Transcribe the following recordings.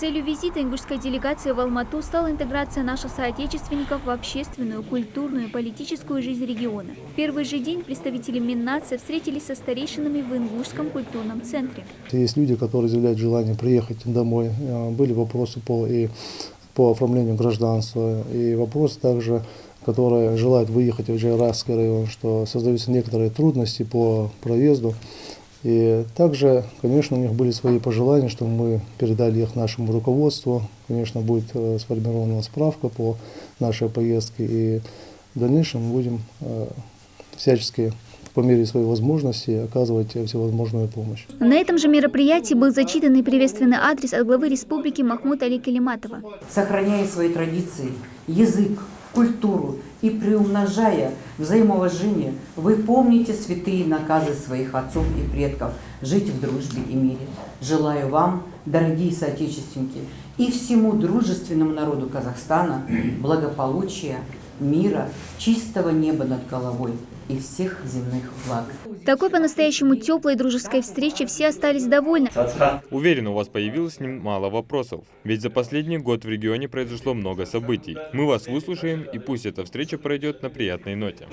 Целью визита ингушской делегации в Алмату стала интеграция наших соотечественников в общественную, культурную и политическую жизнь региона. В первый же день представители Миннатса встретились со старейшинами в Ингушском культурном центре. Есть люди, которые заявляют желание приехать домой. Были вопросы по оформлению гражданства и вопросы также, которые желают выехать в Джайрасский район, что создаются некоторые трудности по проезду. И также, конечно, у них были свои пожелания, что мы передали их нашему руководству. Конечно, будет сформирована справка по нашей поездке. И в дальнейшем мы будем всячески по мере своей возможности оказывать всевозможную помощь. На этом же мероприятии был зачитан и приветственный адрес от главы республики Махмуда Али Калиматова. Сохраняя свои традиции, язык, культуру и приумножая взаимоуважение, вы помните святые наказы своих отцов и предков жить в дружбе и мире. Желаю вам, дорогие соотечественники, и всему дружественному народу Казахстана благополучия, мира, чистого неба над головой и всех земных благ. Такой по-настоящему теплой дружеской встрече все остались довольны. Уверен, у вас появилось немало вопросов, ведь за последний год в регионе произошло много событий. Мы вас выслушаем, и пусть эта встреча пройдет на приятной ноте.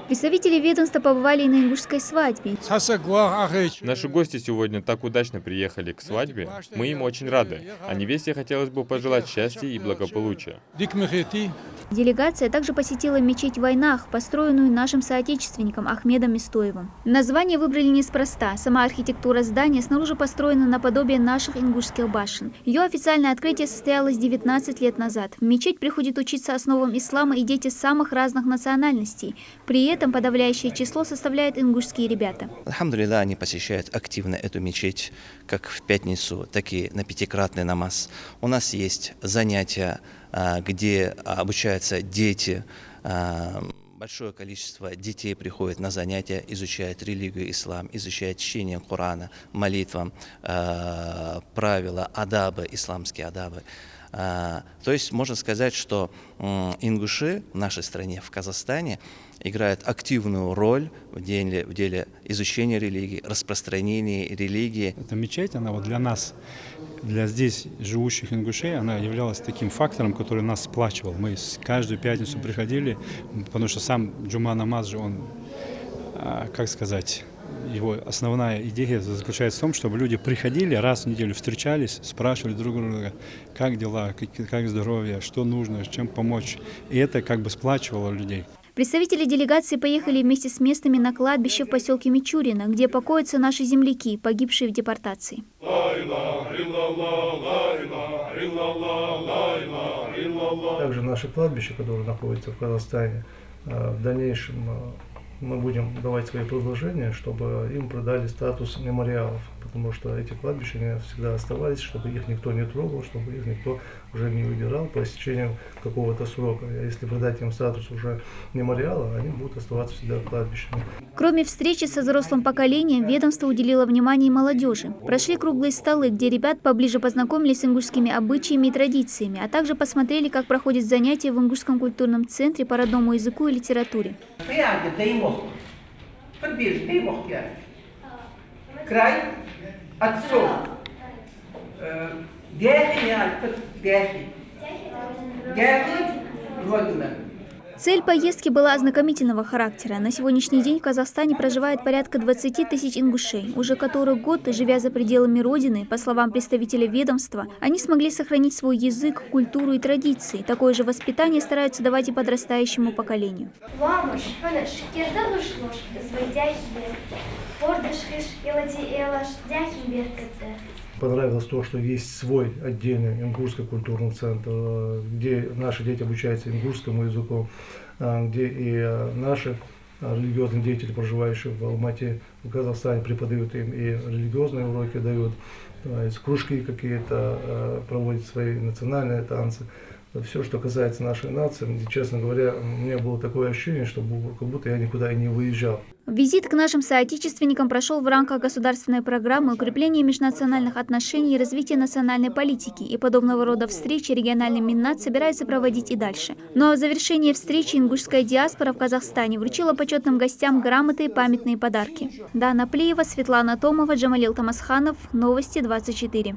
Представители ведомства побывали и на ингушской свадьбе. Наши гости сегодня так удачно приехали к свадьбе. Мы им очень рады, а невесте хотелось бы пожелать счастья и благополучия. Делегация также посетила мечеть в Войнах, построенную нашим соотечественником Ахмедом Мистоевым. Название выбрали неспроста. Сама архитектура здания снаружи построена наподобие наших ингушских башен. Ее официальное открытие состоялось 19 лет назад. В мечеть приходят учиться основам ислама и дети самых разных национальностей. При этом подавляющее число составляют ингушские ребята. Алхамдулилlah, они посещают активно эту мечеть, как в пятницу, так и на пятикратный намаз. У нас есть занятия, где обучаются дети. Большое количество детей приходит на занятия, изучает религию ислам, изучает чтение Корана, молитвам, правила, адабы, исламские адабы. То есть можно сказать, что ингуши в нашей стране, в Казахстане, играют активную роль в деле изучения религии, распространения религии. Эта мечеть, она вот для нас, для здесь живущих ингушей, она являлась таким фактором, который нас сплачивал. Мы каждую пятницу приходили, потому что сам джума намаз же, он, как сказать, его основная идея заключается в том, чтобы люди приходили раз в неделю, встречались, спрашивали друг друга, как дела, как здоровье, что нужно, чем помочь. И это как бы сплачивало людей. Представители делегации поехали вместе с местными на кладбище в поселке Мичурино, где покоятся наши земляки, погибшие в депортации. Также наше кладбище, которое находится в Казахстане, в дальнейшем мы будем давать свои предложения, чтобы им придали статус мемориалов, потому что эти кладбища не всегда оставались, чтобы их никто не трогал, чтобы их никто уже не выбирал по истечению какого-то срока. А если придать им статус уже мемориала, они будут оставаться всегда кладбищами. Кроме встречи со взрослым поколением, ведомство уделило внимание и молодежи. Прошли круглые столы, где ребят поближе познакомились с ингушскими обычаями и традициями, а также посмотрели, как проходят занятия в Ингушском культурном центре по родному языку и литературе. Край отцов. Цель поездки была ознакомительного характера. На сегодняшний день в Казахстане проживает порядка 20 тысяч ингушей. Уже который год, живя за пределами родины, по словам представителя ведомства, они смогли сохранить свой язык, культуру и традиции. Такое же воспитание стараются давать и подрастающему поколению. Понравилось то, что есть свой отдельный ингушский культурный центр, где наши дети обучаются ингушскому языку, где и наши религиозные деятели, проживающие в Алмате, в Казахстане, преподают им и религиозные уроки дают, то есть кружки какие-то, проводят свои национальные танцы. Все, что касается нашей нации, честно говоря, у меня было такое ощущение, что как будто я никуда и не выезжал. Визит к нашим соотечественникам прошел в рамках государственной программы укрепления межнациональных отношений и развития национальной политики, и подобного рода встречи региональный Миннат собирается проводить и дальше. Ну а в завершении встречи ингушская диаспора в Казахстане вручила почетным гостям грамоты и памятные подарки. Дана Плиева, Светлана Томова, Джамалил Тамасханов. Новости 24.